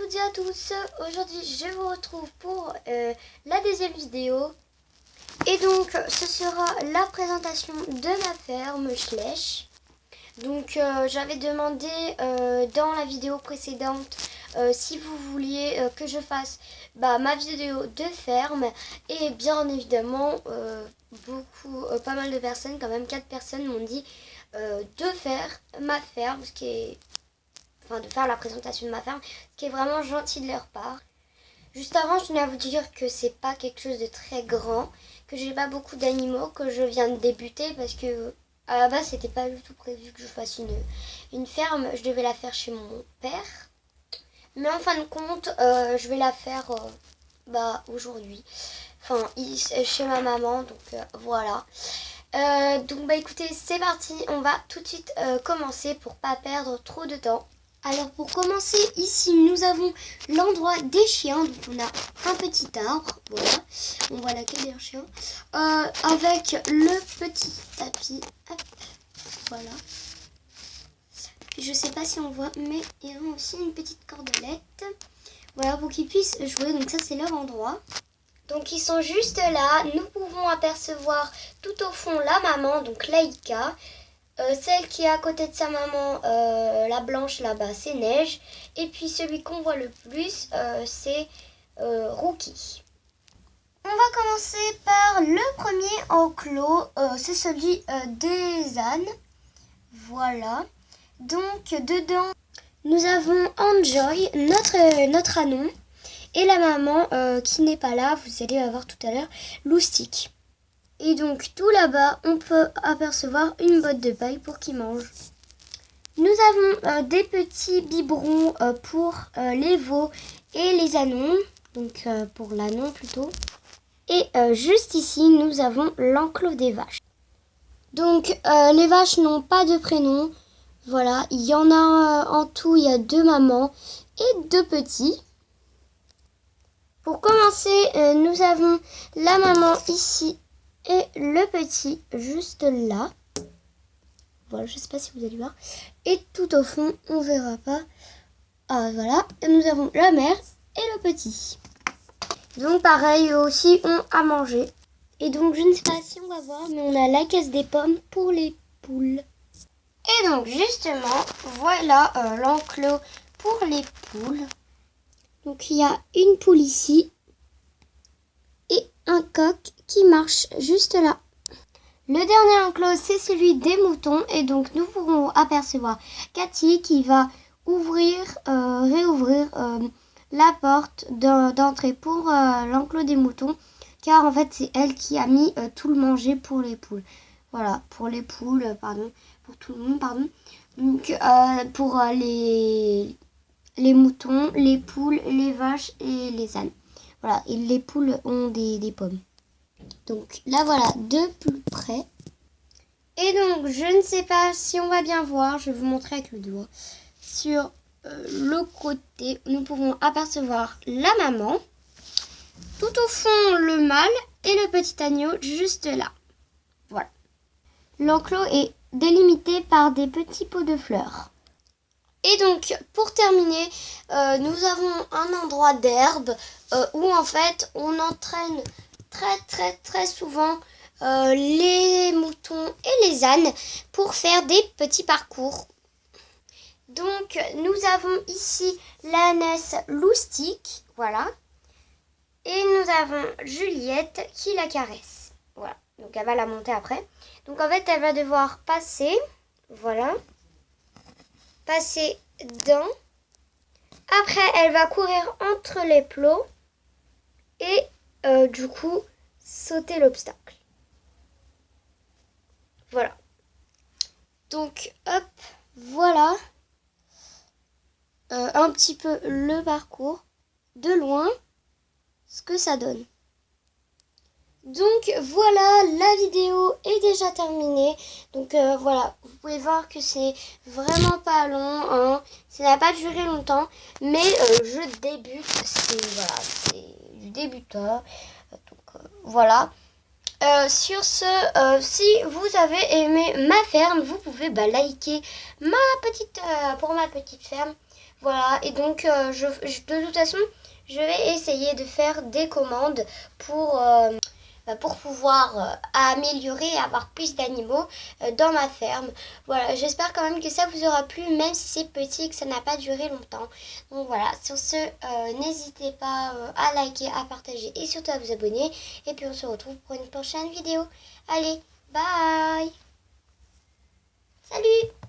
toutes et à tous, aujourd'hui je vous retrouve pour la deuxième vidéo. Et donc ce sera la présentation de ma ferme Schlech. Donc j'avais demandé dans la vidéo précédente si vous vouliez que je fasse ma vidéo de ferme. Et bien évidemment pas mal de personnes, quand même 4 personnes m'ont dit de faire ma ferme, de faire la présentation de ma ferme, ce qui est vraiment gentil de leur part. Juste avant, je tenais à vous dire que c'est pas quelque chose de très grand, que j'ai pas beaucoup d'animaux, que je viens de débuter parce que à la base c'était pas du tout prévu que je fasse une ferme. Je devais la faire chez mon père, mais en fin de compte je vais la faire aujourd'hui, chez ma maman, donc voilà. Donc écoutez, c'est parti, on va tout de suite commencer pour pas perdre trop de temps. Alors pour commencer, ici nous avons l'endroit des chiens. Donc on a un petit arbre, voilà, on voit la queue des chiens, avec le petit tapis, hop, voilà. Je sais pas si on voit, mais ils ont aussi une petite cordelette, voilà, pour qu'ils puissent jouer. Donc ça c'est leur endroit. Donc ils sont juste là, nous pouvons apercevoir tout au fond la maman, donc Laïka. Celle qui est à côté de sa maman, la blanche là-bas, c'est Neige. Et puis celui qu'on voit le plus, c'est Rookie. On va commencer par le premier enclos, c'est celui des ânes. Voilà. Donc dedans, nous avons Enjoy, notre anon. Et la maman qui n'est pas là, vous allez la voir tout à l'heure, Loustic. Et donc tout là-bas, on peut apercevoir une botte de paille pour qu'ils mangent. Nous avons des petits biberons pour les veaux et les anons, donc pour l'anon plutôt. Et juste ici, nous avons l'enclos des vaches. Donc les vaches n'ont pas de prénom. Voilà, il y en a en tout, il y a 2 mamans et 2 petits. Pour commencer, nous avons la maman ici et le petit juste là. Voilà, je ne sais pas si vous allez voir. Et tout au fond, on ne verra pas. Ah voilà, et nous avons la mère et le petit. Donc pareil, eux aussi ont à manger. Et donc je ne sais pas si on va voir, mais on a la caisse des pommes pour les poules. Et donc justement, voilà l'enclos pour les poules. Donc il y a une poule ici et un coq qui marche juste là. Le dernier enclos, c'est celui des moutons. Et donc nous pourrons apercevoir Cathy qui va réouvrir la porte d'entrée pour l'enclos des moutons. Car en fait c'est elle qui a mis tout le manger pour les poules. Voilà, pour les poules, pour tout le monde, Donc pour les moutons, les poules, les vaches et les ânes. Voilà, et les poules ont des pommes. Donc là voilà, de plus près. Et donc je ne sais pas si on va bien voir, je vais vous montrer avec le doigt. Sur le côté, nous pouvons apercevoir la maman. Tout au fond, le mâle et le petit agneau juste là. Voilà. L'enclos est délimité par des petits pots de fleurs. Et donc, pour terminer, nous avons un endroit d'herbe où en fait on entraîne très souvent les moutons et les ânes pour faire des petits parcours. Donc, nous avons ici l'ânesse Loustic, voilà. Et nous avons Juliette qui la caresse. Voilà, donc elle va la monter après. Donc en fait, elle va devoir passer, voilà. Passer dans. Après, elle va courir entre les plots et du coup sauter l'obstacle. Voilà. Donc hop, voilà un petit peu le parcours de loin, ce que ça donne. Donc voilà, la vidéo est déjà terminée. Donc voilà, vous pouvez voir que c'est vraiment pas long, hein. Ça n'a pas duré longtemps, mais je débute, c'est du débuteur. Donc voilà. Sur ce, si vous avez aimé ma ferme, vous pouvez liker pour ma petite ferme. Voilà, et donc de toute façon, je vais essayer de faire des commandes pour pouvoir améliorer et avoir plus d'animaux dans ma ferme. Voilà, j'espère quand même que ça vous aura plu, même si c'est petit et que ça n'a pas duré longtemps. Donc voilà, sur ce, n'hésitez pas à liker, à partager et surtout à vous abonner. Et puis on se retrouve pour une prochaine vidéo. Allez, bye! Salut!